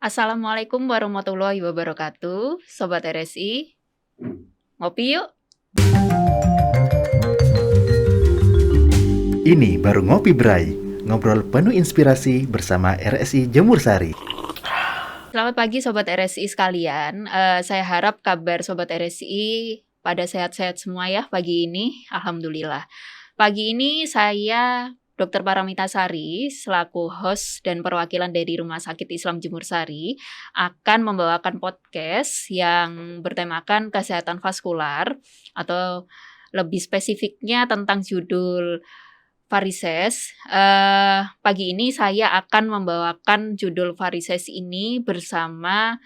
Assalamualaikum warahmatullahi wabarakatuh, Sobat RSI. Ngopi yuk. Ini baru Ngopi Bray, ngobrol penuh inspirasi bersama RSI Jemur Sari. Selamat pagi Sobat RSI sekalian. Saya harap kabar Sobat RSI pada sehat-sehat semua ya pagi ini. Alhamdulillah. Pagi ini saya Dr. Paramita Sari selaku host dan perwakilan dari Rumah Sakit Islam Jemur Sari akan membawakan podcast yang bertemakan kesehatan vaskular atau lebih spesifiknya tentang judul varises. Pagi ini saya akan membawakan judul varises ini bersama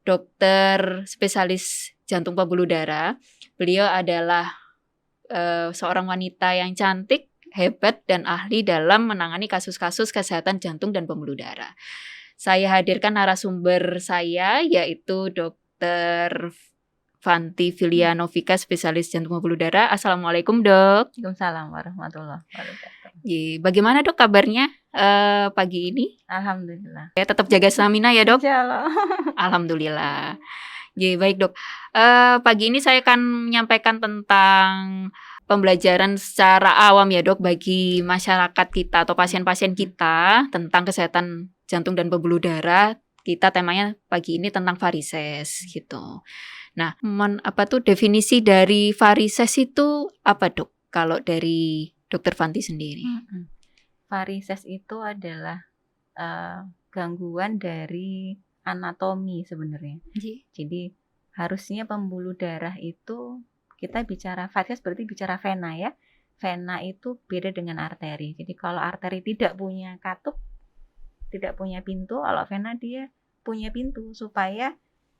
dokter spesialis jantung pembuluh darah. Beliau adalah seorang wanita yang cantik, hebat, dan ahli dalam menangani kasus-kasus kesehatan jantung dan pembuluh darah. Saya hadirkan narasumber saya yaitu Dr. Fanti Filianovika, spesialis jantung pembuluh darah. Assalamualaikum dok. Waalaikumsalam warahmatullahi wabarakatuh. Bagaimana dok kabarnya pagi ini? Alhamdulillah. Ya, tetap jaga stamina ya dok. Insyaallah. Alhamdulillah. Baik dok. Pagi ini saya akan menyampaikan tentang pembelajaran secara awam ya dok bagi masyarakat kita atau pasien-pasien kita tentang kesehatan jantung dan pembuluh darah. Kita temanya pagi ini tentang varises gitu. Nah, definisi dari varises itu apa dok? Kalau dari dokter Fanti sendiri? Varises itu adalah gangguan dari anatomi sebenarnya. Jadi harusnya pembuluh darah itu kita bicara varises berarti bicara vena ya. Vena itu beda dengan arteri. Jadi kalau arteri tidak punya katup, tidak punya pintu, kalau vena dia punya pintu supaya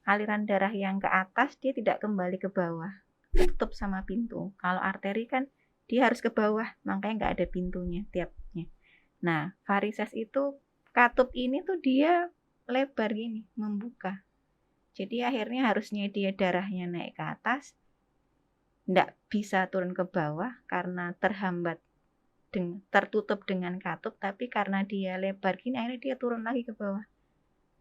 aliran darah yang ke atas dia tidak kembali ke bawah, tutup sama pintu. Kalau arteri kan dia harus ke bawah, makanya nggak ada pintunya tiapnya. Nah, varises itu katup ini tuh dia lebar gini, membuka. Jadi akhirnya harusnya dia darahnya naik ke atas, nggak bisa turun ke bawah karena terhambat, tertutup dengan katup, tapi karena dia lebar gini akhirnya dia turun lagi ke bawah.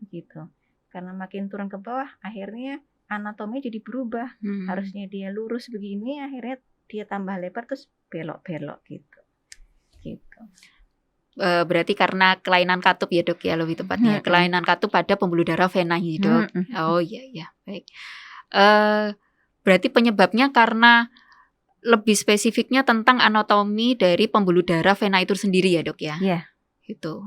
Gitu. Karena makin turun ke bawah, akhirnya anatomi jadi berubah. Harusnya dia lurus begini, akhirnya dia tambah lebar terus belok-belok gitu. Berarti karena kelainan katup ya dok ya lebih tepatnya. Kelainan katup pada pembuluh darah vena ya dok. Oh iya baik. Berarti penyebabnya karena lebih spesifiknya tentang anatomi dari pembuluh darah vena itu sendiri ya dok ya. Iya. Gitu.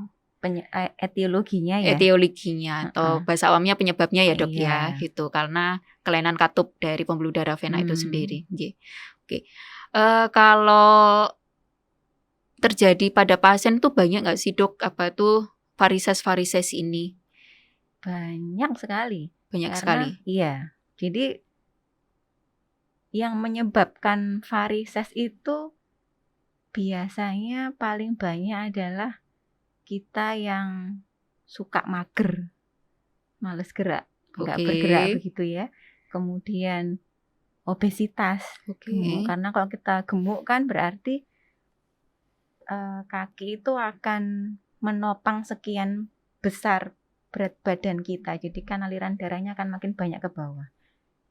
Etiologinya ya. Etiologinya atau bahasa awamnya penyebabnya ya dok ya Iya. gitu. Karena kelainan katup dari pembuluh darah vena itu sendiri. Oke. Kalau terjadi pada pasien tuh banyak nggak sih dok apa tuh varises ini? Banyak sekali. Banyak sekali. Iya. Jadi yang menyebabkan varises itu biasanya paling banyak adalah kita yang suka mager, males gerak, nggak bergerak begitu ya. Kemudian obesitas. Karena kalau kita gemuk kan berarti kaki itu akan menopang sekian besar berat badan kita. Jadi kan aliran darahnya akan makin banyak ke bawah.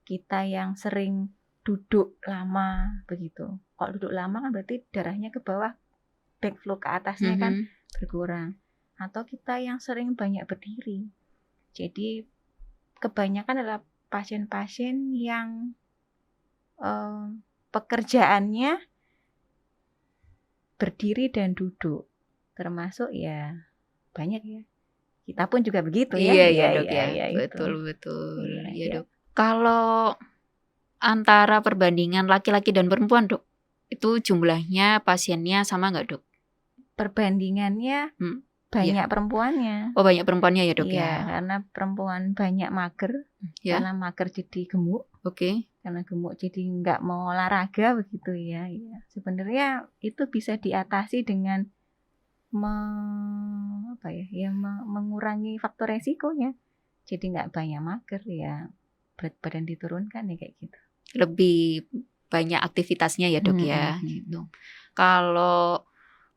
Kita yang sering duduk lama begitu. Kalau duduk lama kan berarti darahnya ke bawah, backflow ke atasnya kan berkurang. Atau kita yang sering banyak berdiri. Jadi kebanyakan adalah pasien-pasien yang pekerjaannya berdiri dan duduk, termasuk ya banyak ya. Kita pun juga begitu ya. Iya dok ya. Betul. Iya dok. Kalau antara perbandingan laki-laki dan perempuan dok, itu jumlahnya pasiennya sama nggak dok? Perbandingannya banyak perempuannya. Oh banyak perempuannya ya dok ya. Karena perempuan banyak mager, karena mager jadi gemuk. Karena gemuk jadi nggak mau olahraga begitu ya. Sebenarnya itu bisa diatasi dengan mengurangi faktor resikonya. Jadi nggak banyak mager ya, berat badan diturunkan ya kayak gitu. Lebih banyak aktivitasnya ya dok ya. Gitu. Kalau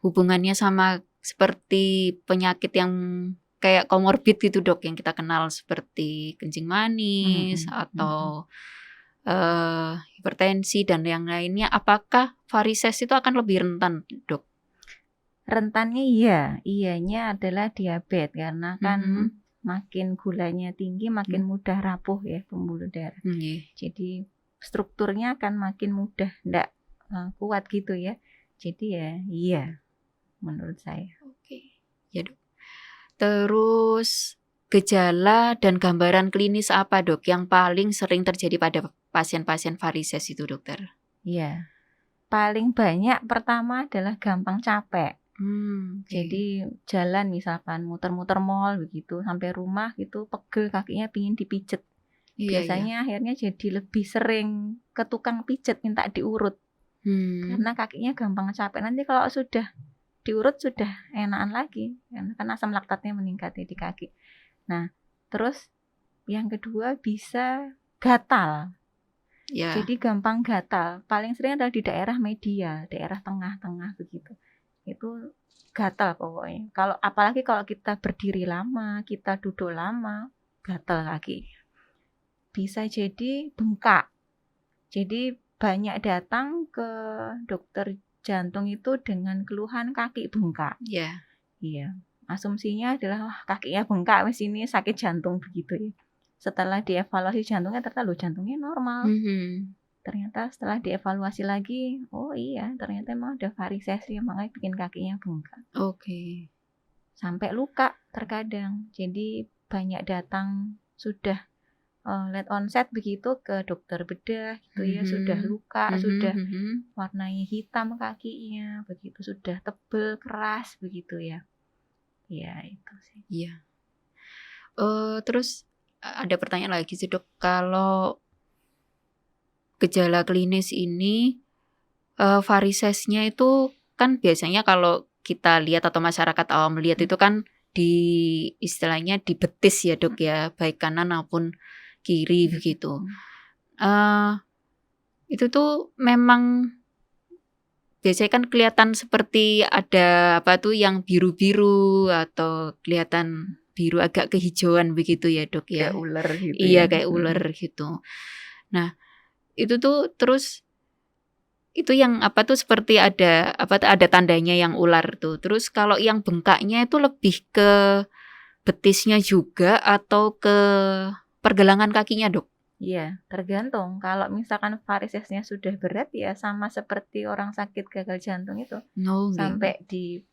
hubungannya sama seperti penyakit yang kayak komorbid gitu dok yang kita kenal seperti kencing manis atau hipertensi dan yang lainnya, apakah varises itu akan lebih rentan dok? Rentannya iyanya adalah diabetes karena kan makin gulanya tinggi makin mudah rapuh ya pembuluh darah. Jadi strukturnya akan makin mudah ndak kuat gitu ya. Jadi ya iya menurut saya. Oke. Ya dok. Terus gejala dan gambaran klinis apa dok yang paling sering terjadi pada pasien-pasien varises itu dokter? Iya. Paling banyak pertama adalah gampang capek. Okay. Jadi jalan misalkan muter-muter mall begitu sampai rumah gitu pegel kakinya pingin dipijet. Biasanya akhirnya jadi lebih sering ke tukang pijet minta diurut. Karena kakinya gampang capek. Nanti kalau sudah diurut sudah enakan lagi karena kan asam laktatnya meningkat di kaki. Nah, terus yang kedua bisa gatal. Jadi gampang gatal. Paling sering adalah di daerah media, daerah tengah-tengah begitu. Itu gatal pokoknya. Apalagi kalau kita berdiri lama, kita duduk lama, gatal kaki. Bisa jadi bengkak. Jadi banyak datang ke dokter jantung itu dengan keluhan kaki bengkak. Iya. Asumsinya adalah kakinya bengkak, wes ini sakit jantung begitu ya. Setelah dievaluasi jantungnya ternyata jantungnya normal. Ternyata setelah dievaluasi lagi, oh iya ternyata emang ada varises ya, makanya bikin kakinya bengkak. Sampai luka terkadang. Jadi banyak datang sudah late onset begitu ke dokter bedah gitu ya, sudah luka, sudah warnanya hitam kakinya, begitu sudah tebel, keras begitu ya. Ya itu sih. Iya. Terus ada pertanyaan lagi sih dok, kalau gejala klinis ini varisesnya itu kan biasanya kalau kita lihat atau masyarakat awam melihat itu kan di istilahnya di betis ya dok ya, baik kanan maupun kiri begitu. Itu tuh memang biasanya kan kelihatan seperti ada apa tuh yang biru-biru atau kelihatan biru agak kehijauan begitu ya dok ya. Kayak ular gitu. Iya kayak ular gitu. Nah itu tuh terus itu yang apa tuh seperti ada tandanya yang ular tuh. Terus kalau yang bengkaknya itu lebih ke betisnya juga atau ke pergelangan kakinya dok? Iya, tergantung. Kalau misalkan varisesnya sudah berat ya sama seperti orang sakit gagal jantung itu. Sampai di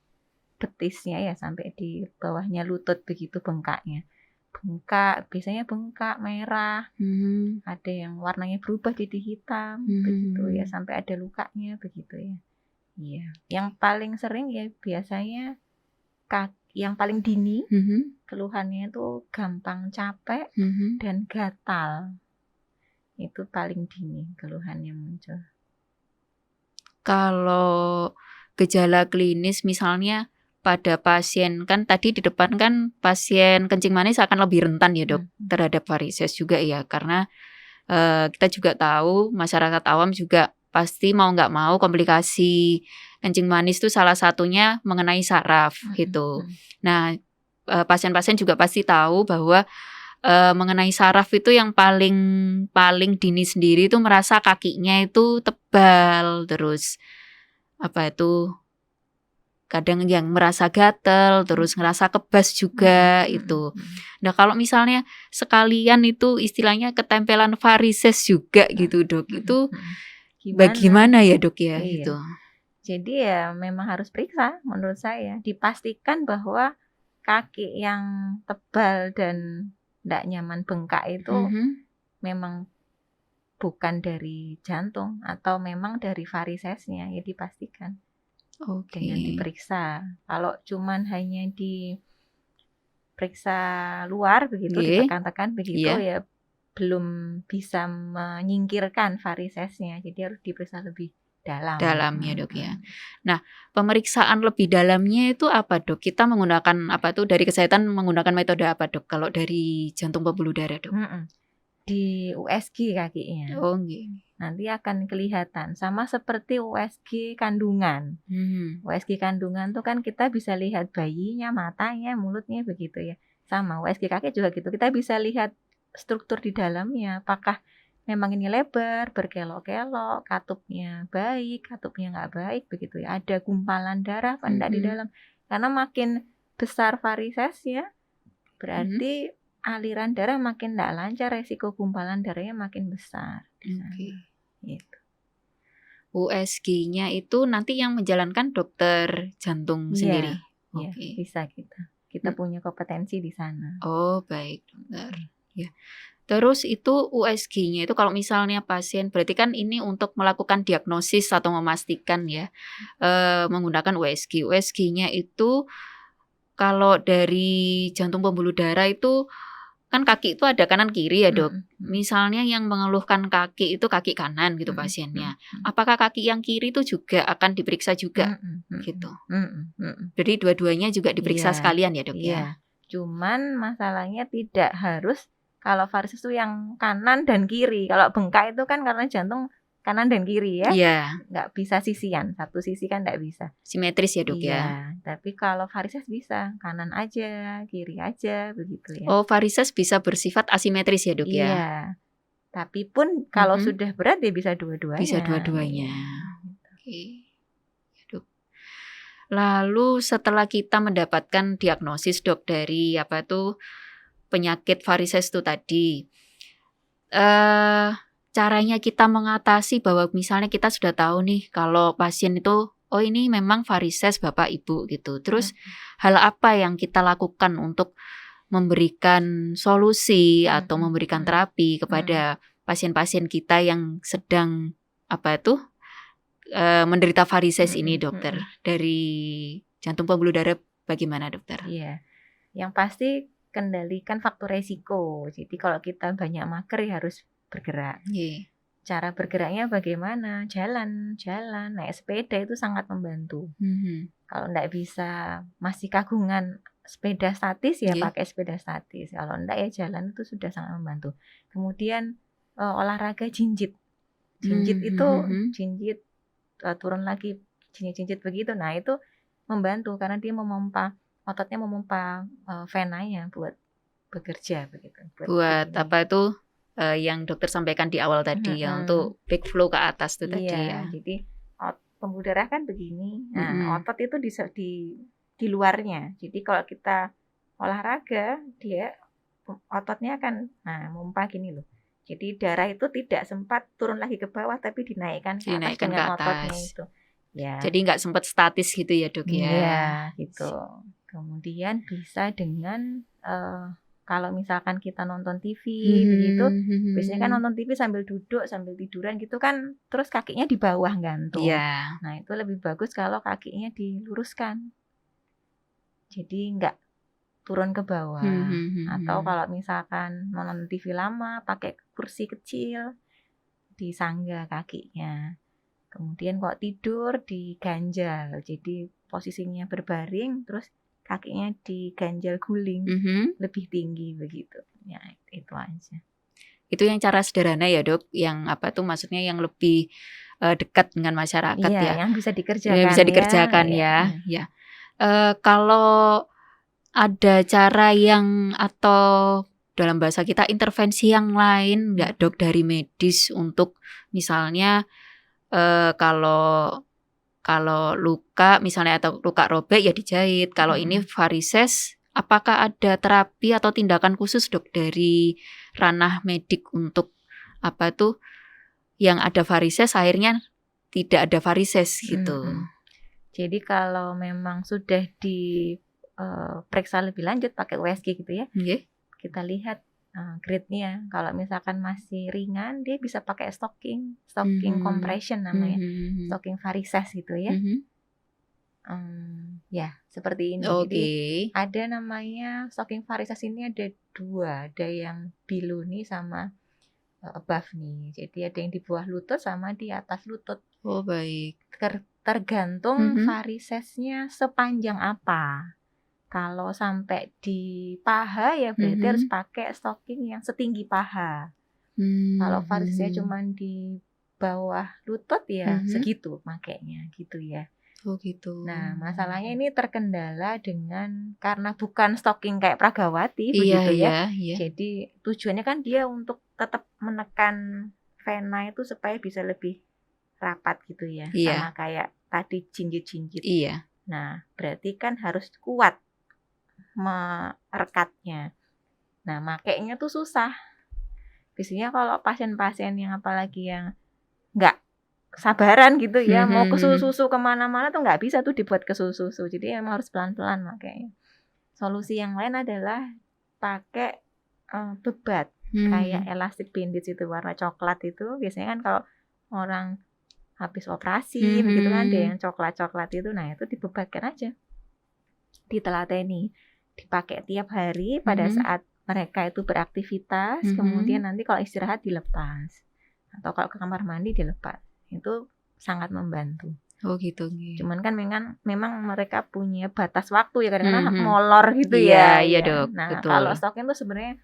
betisnya ya, sampai di bawahnya lutut begitu bengkaknya. Bengkak, biasanya bengkak merah. Ada yang warnanya berubah jadi hitam begitu ya, sampai ada lukanya begitu ya. Iya, yang paling sering ya biasanya yang paling dini keluhannya itu gampang capek dan gatal. Itu paling dini keluhannya muncul. Kalau gejala klinis misalnya pada pasien, kan tadi di depan kan pasien kencing manis akan lebih rentan ya dok terhadap varises juga ya, karena kita juga tahu masyarakat awam juga pasti mau nggak mau komplikasi kencing manis itu salah satunya mengenai saraf gitu. Nah pasien-pasien juga pasti tahu bahwa mengenai saraf itu yang paling dini sendiri itu merasa kakinya itu tebal, terus apa itu kadang yang merasa gatel, terus ngerasa kebas juga itu. Nah kalau misalnya sekalian itu istilahnya ketempelan varises juga gitu dok, itu bagaimana ya dok ya? Gitu. Jadi ya memang harus periksa menurut saya, dipastikan bahwa kaki yang tebal dan tidak nyaman bengkak itu memang bukan dari jantung atau memang dari varisesnya, ya dipastikan. Dengan diperiksa. Kalau cuman hanya diperiksa luar begitu, ditekan-tekan begitu ya belum bisa menyingkirkan varisesnya. Jadi harus diperiksa lebih dalamnya dok ya. Nah pemeriksaan lebih dalamnya itu apa dok? Kita menggunakan apa tuh dari kesehatan menggunakan metode apa dok? Kalau dari jantung pembuluh darah dok? di USG kakinya. Oh, nggih. Nanti akan kelihatan sama seperti USG kandungan. USG kandungan tuh kan kita bisa lihat bayinya, matanya, mulutnya begitu ya. Sama USG kaki juga gitu. Kita bisa lihat struktur di dalamnya. Apakah memang ini lebar, berkelok-kelok, katupnya baik, katupnya nggak baik begitu ya. Ada gumpalan darah apa enggak di dalam. Karena makin besar varisesnya, berarti aliran darah makin enggak lancar, resiko gumpalan darahnya makin besar. Oke. Gitu. USG-nya itu nanti yang menjalankan dokter jantung sendiri. Iya, bisa kita punya kompetensi di sana. Oh, baik, dokter. Ya. Terus itu USG-nya itu kalau misalnya pasien, berarti kan ini untuk melakukan diagnosis atau memastikan ya, menggunakan USG. USG-nya itu kalau dari jantung pembuluh darah itu kan kaki itu ada kanan kiri ya, Dok. Misalnya yang mengeluhkan kaki itu kaki kanan gitu pasiennya. Apakah kaki yang kiri itu juga akan diperiksa juga gitu? Jadi dua-duanya juga diperiksa sekalian ya, Dok ya. Cuman masalahnya tidak harus kalau varises itu yang kanan dan kiri. Kalau bengkak itu kan karena jantung kanan dan kiri ya. Iya. Nggak bisa sisian, satu sisi kan nggak bisa. Simetris ya, Dok ya. Iya, tapi kalau varises bisa kanan aja, kiri aja begitu ya. Oh, varises bisa bersifat asimetris ya, Dok ya. Iya. Tapi pun kalau sudah berat dia bisa dua-duanya. Bisa dua-duanya. Oke. Ya, Dok. Lalu setelah kita mendapatkan diagnosis, Dok, dari penyakit varises itu tadi, caranya kita mengatasi bahwa misalnya kita sudah tahu nih kalau pasien itu, oh ini memang varises Bapak Ibu gitu. Terus hal apa yang kita lakukan untuk memberikan solusi atau memberikan terapi kepada pasien-pasien kita yang sedang menderita varises ini, dokter? Dari jantung pembuluh darah bagaimana, dokter? Iya, yang pasti kendalikan faktor resiko. Jadi kalau kita banyak mager ya harus bergerak. Cara bergeraknya bagaimana? Jalan, naik sepeda itu sangat membantu. Kalau enggak bisa masih kagungan sepeda statis ya pakai sepeda statis. Kalau enggak ya jalan itu sudah sangat membantu. Kemudian olahraga jinjit. Jinjit itu jinjit turun lagi jinjit begitu. Nah, itu membantu karena dia ototnya memompa venanya buat bekerja begitu. Buat yang dokter sampaikan di awal tadi ya, untuk big flow ke atas itu tadi ya. Jadi pembuluh darah kan begini. Nah, otot itu di luarnya. Jadi kalau kita olahraga, dia ototnya akan mompa gini loh. Jadi darah itu tidak sempat turun lagi ke bawah tapi dinaikkan ke atas dengan ototnya itu. Ya. Jadi nggak sempat statis gitu ya, Dok ya. Iya, gitu. Kemudian bisa dengan kalau misalkan kita nonton TV begitu, biasanya kan nonton TV sambil duduk, sambil tiduran gitu kan, terus kakinya di bawah gantung. Yeah. Nah, itu lebih bagus kalau kakinya diluruskan. Jadi nggak turun ke bawah. Atau kalau misalkan nonton TV lama, pakai kursi kecil, disangga kakinya. Kemudian kalau tidur diganjal, jadi posisinya berbaring, terus kakinya diganjal guling lebih tinggi begitu. Ya, itu aja. Itu yang cara sederhana ya, Dok, yang maksudnya yang lebih dekat dengan masyarakat ya. Yang bisa dikerjakan. Ya, bisa dikerjakan ya. Kalau ada cara yang atau dalam bahasa kita intervensi yang lain nggak, Dok, dari medis untuk misalnya kalau luka misalnya atau luka robek ya dijahit. Kalau ini varises, apakah ada terapi atau tindakan khusus, Dok, dari ranah medik untuk yang ada varises akhirnya tidak ada varises gitu. Jadi kalau memang sudah diperiksa lebih lanjut pakai USG gitu ya, kita lihat grade-nya. Kalau misalkan masih ringan, dia bisa pakai stocking compression namanya, stocking varises gitu ya. Ya seperti ini. Jadi ada namanya stocking varises ini ada 2, ada yang below nih sama above nih. Jadi ada yang di bawah lutut sama di atas lutut. Oh baik. Tergantung varisesnya sepanjang apa. Kalau sampai di paha ya berarti harus pakai stocking yang setinggi paha. Kalau varisesnya cuman di bawah lutut ya segitu makainya gitu ya. Oh gitu. Nah, masalahnya ini terkendala karena bukan stocking kayak Pragawati Iya, begitu ya. iya. Jadi tujuannya kan dia untuk tetap menekan vena itu supaya bisa lebih rapat gitu ya. Iya. Sama kayak tadi jinjit-jinjit. Iya. Nah, berarti kan harus kuat merekatnya. Nah, makainya tuh susah. Biasanya kalau pasien-pasien yang apalagi yang nggak sabaran gitu ya, mau ke susu kemana-mana tuh nggak bisa tuh dibuat ke susu. Jadi emang harus pelan-pelan makanya. Solusi yang lain adalah pakai bebat kayak elastic bandage itu warna coklat itu. Biasanya kan kalau orang habis operasi begitu kan ada yang coklat-coklat itu, nah itu dibebatkan aja, ditelateni, dipakai tiap hari pada saat mereka itu beraktivitas, kemudian nanti kalau istirahat dilepas, atau kalau ke kamar mandi dilepas. Itu sangat membantu. Oh gitu. Cuman kan memang mereka punya batas waktu ya, kadang-kadang molor gitu ya. Iya Dok. Nah betul. kalau stocking tuh sebenarnya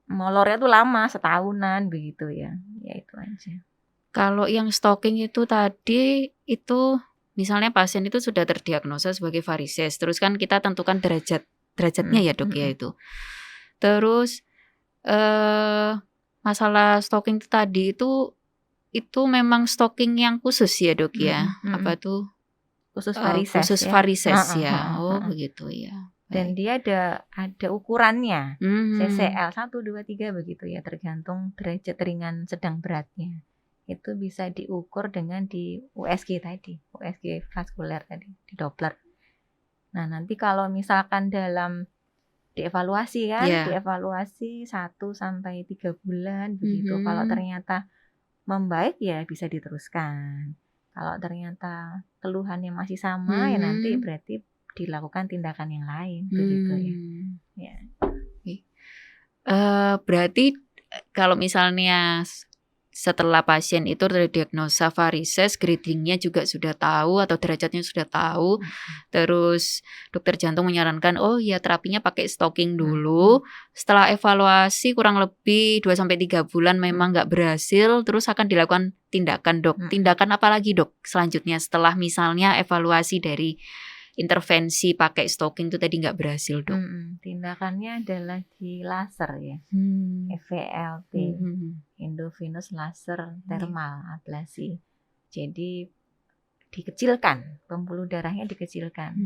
molornya tuh lama, setahunan begitu ya. Ya itu aja. Kalau yang stocking itu tadi itu misalnya pasien itu sudah terdiagnosa sebagai varises, terus kan kita tentukan derajatnya ya Dok ya itu. Terus masalah stocking itu tadi itu memang stocking yang khusus ya Dok ya? Apa tuh? Khusus varises. Khusus varises ya. Oh begitu ya. Dan dia ada ukurannya. CCL 1, 2, 3 begitu ya, tergantung derajat ringan sedang beratnya. Itu bisa diukur dengan di USG tadi, USG vaskuler tadi, di Doppler. Nah, nanti kalau misalkan dalam dievaluasi kan, dievaluasi 1 sampai 3 bulan begitu. Kalau ternyata membaik ya bisa diteruskan. Kalau ternyata keluhannya masih sama ya nanti berarti dilakukan tindakan yang lain begitu ya. Berarti kalau misalnya setelah pasien itu terdiagnosa varises, gradingnya juga sudah tahu atau derajatnya sudah tahu, terus dokter jantung menyarankan oh ya terapinya pakai stocking dulu. Setelah evaluasi kurang lebih 2-3 bulan memang nggak berhasil, terus akan dilakukan tindakan Dok. Tindakan apa lagi Dok selanjutnya setelah misalnya evaluasi dari intervensi pakai stocking itu tadi nggak berhasil Dok? Tindakannya adalah di laser ya, EVLT, endovenous laser thermal ablasi. Jadi dikecilkan, pembuluh darahnya dikecilkan,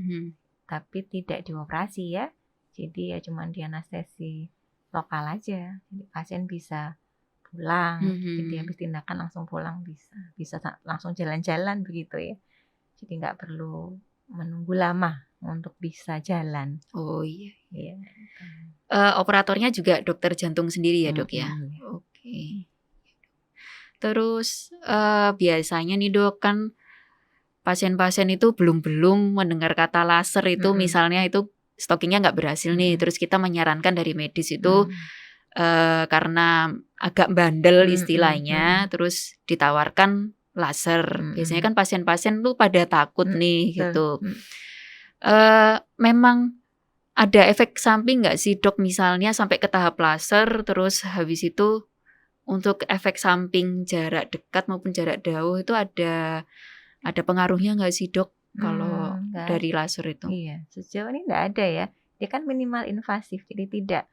tapi tidak dioperasi ya. Jadi ya cuma di anestesi lokal aja. Jadi pasien bisa pulang, jadi habis tindakan langsung pulang, bisa langsung jalan-jalan begitu ya. Jadi nggak perlu menunggu lama untuk bisa jalan. Oh iya. Operatornya juga dokter jantung sendiri ya Dok ya? Oke. Terus biasanya nih Dok kan pasien-pasien itu belum mendengar kata laser itu misalnya itu stockingnya nggak berhasil nih, terus kita menyarankan dari medis itu karena agak bandel istilahnya, terus ditawarkan laser. Biasanya kan pasien-pasien tuh pada takut nih gitu. Memang ada efek samping nggak sih Dok misalnya sampai ke tahap laser, terus habis itu untuk efek samping jarak dekat maupun jarak jauh itu ada pengaruhnya nggak sih Dok kalau dari laser itu? Iya, sejauh ini nggak ada ya. Dia kan minimal invasif, jadi tidak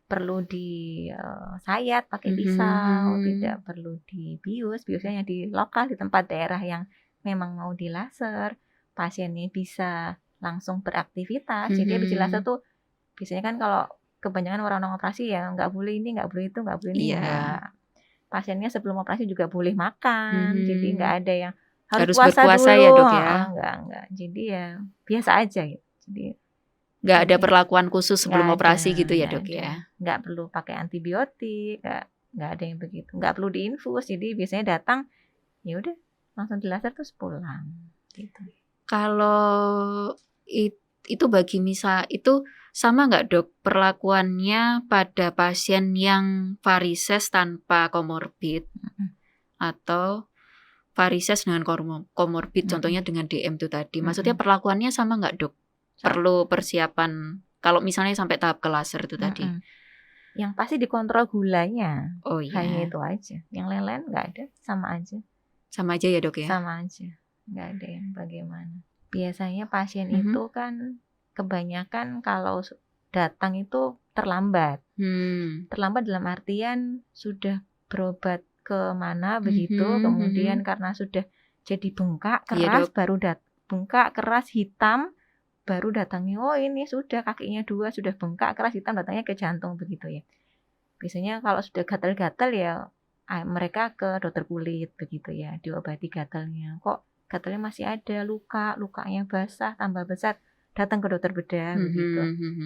perlu disayat pakai pisau, tidak perlu dibius. Biasanya di lokal, di tempat daerah yang memang mau di laser, pasiennya bisa langsung beraktivitas. Jadi habis di laser tuh biasanya kan kalau kebanyakan orang-orang operasi ya nggak boleh ini, nggak boleh itu, nggak boleh ini. Enggak. Pasiennya sebelum operasi juga boleh makan, jadi nggak ada yang harus puasa berpuasa dulu. Ya Dok ya? Enggak. Jadi ya biasa aja gitu. Jadi nggak ada perlakuan khusus sebelum operasi gitu ya Dok ya? Nggak perlu pakai antibiotik, nggak ada yang begitu. Nggak perlu diinfus, jadi biasanya datang, ya udah langsung di laser terus pulang. Gitu. Kalau itu bagi itu sama nggak Dok perlakuannya pada pasien yang varises tanpa komorbid atau varises dengan komorbid, contohnya dengan DM itu tadi. Maksudnya perlakuannya sama nggak Dok? Perlu persiapan kalau misalnya sampai tahap ke laser itu tadi? Yang pasti dikontrol gulanya. Oh iya. Hanya itu aja. Yang lain-lain nggak ada, sama aja. Sama aja ya dok ya? Sama aja. Nggak ada yang bagaimana. Biasanya pasien itu kan kebanyakan kalau datang itu terlambat. Terlambat dalam artian sudah berobat ke mana begitu, kemudian karena sudah jadi bengkak keras, baru bengkak keras hitam, baru datangnya, oh ini sudah kakinya 2, sudah bengkak keras hitam, datangnya ke jantung begitu ya. Biasanya kalau sudah gatal-gatal ya mereka ke dokter kulit begitu ya, diobati gatalnya. Kok gatalnya masih ada, lukanya basah, tambah besar, datang ke dokter bedah begitu.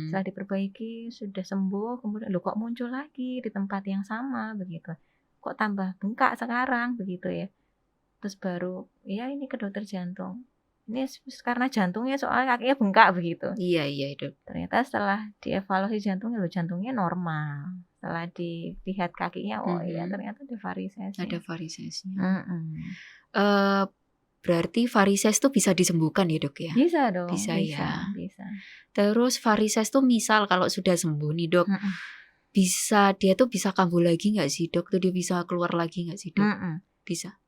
Setelah diperbaiki sudah sembuh, kemudian kok muncul lagi di tempat yang sama begitu. Kok tambah bengkak sekarang begitu ya. Terus baru ya ini ke dokter jantung. Ini karena jantungnya soalnya kakinya bengkak begitu. Iya dok. Ternyata setelah dievaluasi jantungnya normal. Setelah dilihat kakinya, oh iya ternyata ada varises. Ada varisesnya. Berarti varises tuh bisa disembuhkan ya dok ya? Bisa dong. Bisa. Bisa. Terus varises tuh misal kalau sudah sembuh nih dok, dia tuh bisa kambuh lagi nggak sih dok? Tuh dia bisa keluar lagi nggak sih dok? Bisa.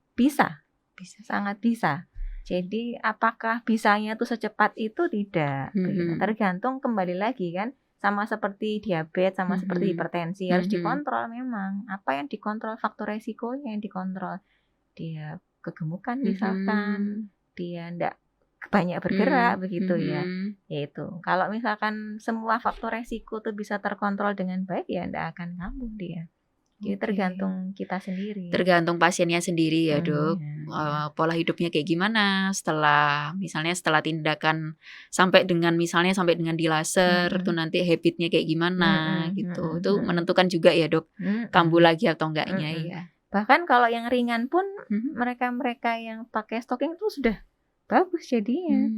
Sangat bisa. Jadi apakah bisanya tuh secepat itu? Tidak. Tergantung kembali lagi kan. Sama seperti diabetes, sama seperti hipertensi. Harus dikontrol memang. Apa yang dikontrol? Faktor resikonya yang dikontrol. Dia kegemukan misalkan. Dia enggak banyak bergerak begitu ya. Yaitu. Kalau misalkan semua faktor resiko tuh bisa terkontrol dengan baik, ya enggak akan kambuh dia. Jadi tergantung kita sendiri. Tergantung pasiennya sendiri ya dok. Pola hidupnya kayak gimana setelah tindakan sampai dengan di laser tuh nanti habitnya kayak gimana gitu. Itu menentukan juga ya dok kambuh lagi atau enggaknya ya. Bahkan kalau yang ringan pun mereka yang pakai stocking itu sudah bagus jadinya.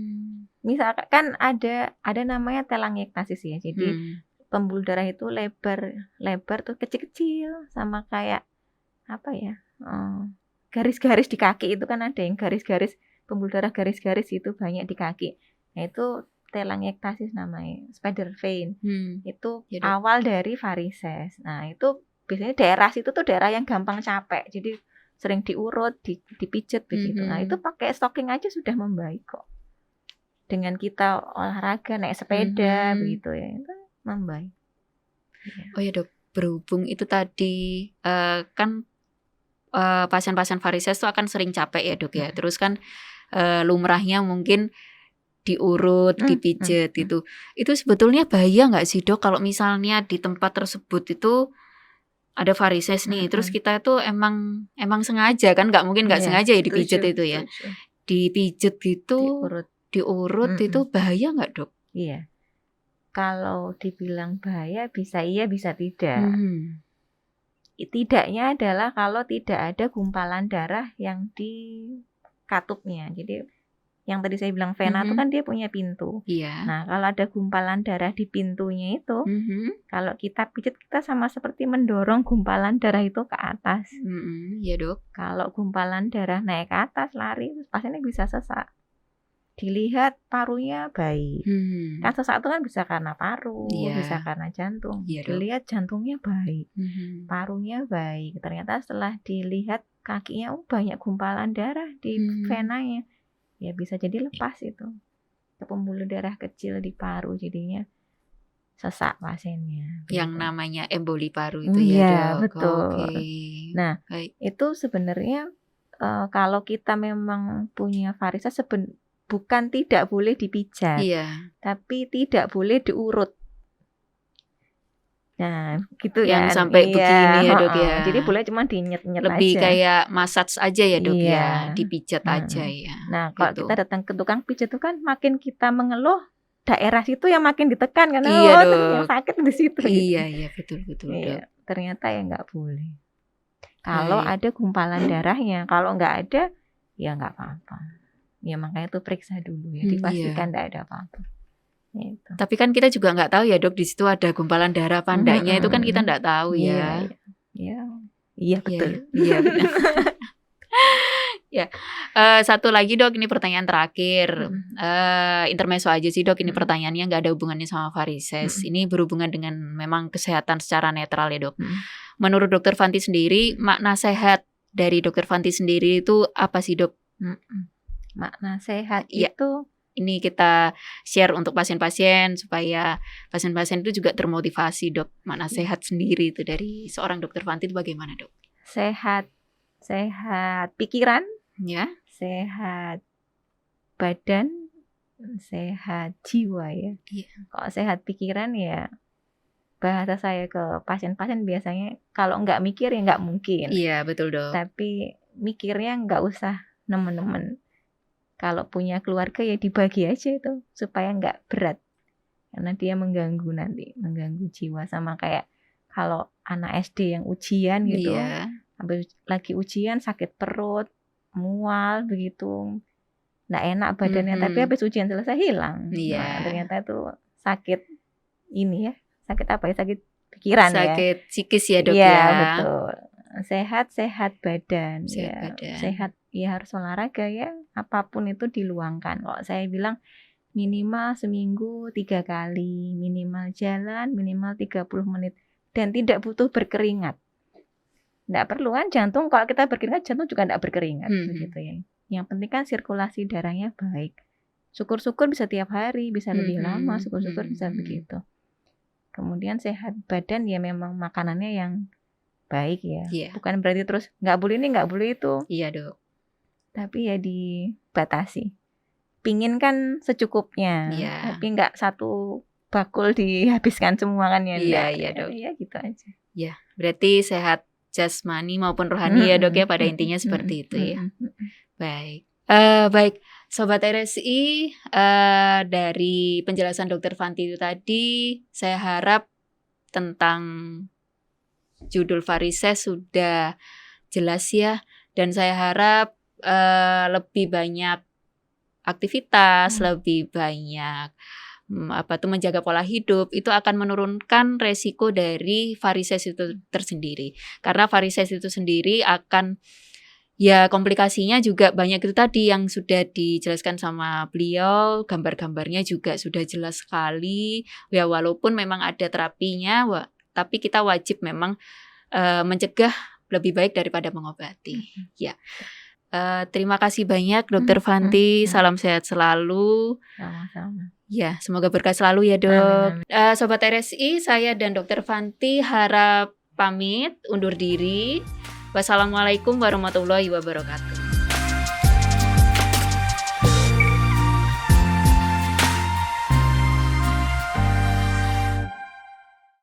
Misalkan ada namanya telangiektasis ya. Jadi pembuluh darah itu lebar tuh kecil-kecil, sama kayak apa ya, garis-garis di kaki itu kan ada yang garis-garis pembuluh darah garis-garis itu banyak di kaki. Nah itu telangiektasis namanya, spider vein. Itu awal dari varises. Nah itu biasanya daerah situ tuh daerah yang gampang capek, jadi sering diurut, dipijet begitu. Nah itu pakai stocking aja sudah membaik kok. Dengan kita olahraga, naik sepeda begitu ya, itu membaik. Oh ya dok, berhubung itu tadi kan pasien-pasien varises itu akan sering capek ya dok ya. Terus kan lumrahnya mungkin diurut, dipijet gitu. Itu sebetulnya bahaya nggak sih dok kalau misalnya di tempat tersebut itu ada varises nih, terus kita itu emang sengaja kan, nggak mungkin nggak sengaja ya dipijet itu ya. Dipijet gitu, diurut itu bahaya nggak dok? Iya. Kalau dibilang bahaya bisa iya bisa tidak. Tidaknya adalah kalau tidak ada gumpalan darah yang di katupnya. Jadi yang tadi saya bilang vena itu kan dia punya pintu. Nah kalau ada gumpalan darah di pintunya itu, kalau kita pijat kita sama seperti mendorong gumpalan darah itu ke atas. Iya dok. Kalau gumpalan darah naik ke atas lari, pasiennya bisa sesak. Dilihat parunya baik. Kan sesak itu kan bisa karena paru, bisa karena jantung. Dilihat jantungnya baik, parunya baik. Ternyata setelah dilihat kakinya banyak gumpalan darah di venanya, ya bisa jadi lepas itu ke pembuluh darah kecil di paru, jadinya sesak pasiennya. Yang namanya emboli paru itu ya dok. Betul. Nah itu sebenarnya kalau kita memang punya varises bukan tidak boleh dipijat, tapi tidak boleh diurut. Nah, gitu yang sampai begini ya dok ya. Jadi boleh cuma dinyet-nyet aja. Lebih kayak massage aja ya dok ya, dipijat aja ya. Nah, kalau kita datang ke tukang pijat itu kan makin kita mengeluh, daerah situ yang makin ditekan karena yang sakit di situ. Iya betul dok. Ternyata ya nggak boleh. Kalau ada gumpalan darahnya, kalau nggak ada ya nggak apa-apa. Ya makanya tuh periksa dulu ya, dipastikan tidak ada apa-apa. Gitu. Tapi kan kita juga nggak tahu ya dok, di situ ada gumpalan darah apa enggaknya, itu kan kita nggak tahu ya. Iya betul. Iya benar. Ya, satu lagi Dok, ini pertanyaan terakhir. Intermezzo aja sih Dok, ini pertanyaannya nggak ada hubungannya sama varises. Ini berhubungan dengan memang kesehatan secara netral ya Dok. Menurut Dokter Fanti sendiri, makna sehat dari Dokter Fanti sendiri itu apa sih Dok? Makna sehat Ya. itu Ini kita share untuk pasien-pasien supaya pasien-pasien itu juga termotivasi Dok. Makna sehat sendiri itu dari seorang Dokter Fanti itu bagaimana Dok? sehat pikiran, Ya. sehat badan, sehat jiwa ya. Iya. Kalau sehat pikiran ya, bahasa saya ke pasien-pasien biasanya kalau nggak mikir ya nggak mungkin. Iya betul Dok. Tapi mikirnya nggak usah nemen-nemen. Kalau punya keluarga ya dibagi aja itu supaya nggak berat. Karena dia mengganggu nanti, mengganggu jiwa. Sama kayak kalau anak SD yang ujian gitu, Iya. habis lagi ujian sakit perut, mual begitu, nggak enak badannya, tapi habis ujian selesai hilang. Iya. Nah, ternyata itu sakit ini ya, sakit apa ya? Sakit pikiran ya. Sakit psikis ya Dok Iya, ya. betul. Sehat badan Sehat ya. badan. Sehat ya harus olahraga ya. Apapun itu diluangkan. Kalau saya bilang minimal seminggu 3 kali, minimal jalan, minimal 30 menit dan tidak butuh berkeringat. Nggak perlu kan jantung, kalau kita berkeringat jantung juga nggak berkeringat begitu ya. Yang penting kan sirkulasi darahnya baik. Syukur-syukur bisa tiap hari, bisa lebih lama, syukur-syukur bisa begitu. Kemudian sehat badan ya memang makanannya yang baik ya. Iya. Bukan berarti terus nggak boleh ini, nggak boleh itu. Iya Dok. Tapi ya dibatasi. Pingin kan secukupnya. Iya. Tapi nggak satu bakul dihabiskan semua kan ya. Iya, iya Dok. Ya gitu aja. Ya, berarti sehat jasmani maupun rohani ya Dok ya, pada intinya seperti itu ya. Baik. Baik, Sobat RSI, dari penjelasan Dokter Fanti itu tadi, saya harap tentang judul varises sudah jelas ya, dan saya harap lebih banyak aktivitas, lebih banyak menjaga pola hidup itu akan menurunkan resiko dari varises itu tersendiri. Karena varises itu sendiri akan ya komplikasinya juga banyak itu tadi yang sudah dijelaskan sama beliau, gambar-gambarnya juga sudah jelas sekali. Ya walaupun memang ada terapinya, tapi kita wajib memang mencegah lebih baik daripada mengobati. Ya. Terima kasih banyak Dokter Fanti, salam sehat selalu. Sama-sama. Ya, semoga berkah selalu ya Dok. Amin. Sobat RSI, saya dan Dokter Fanti harap pamit undur diri. Wassalamualaikum warahmatullahi wabarakatuh.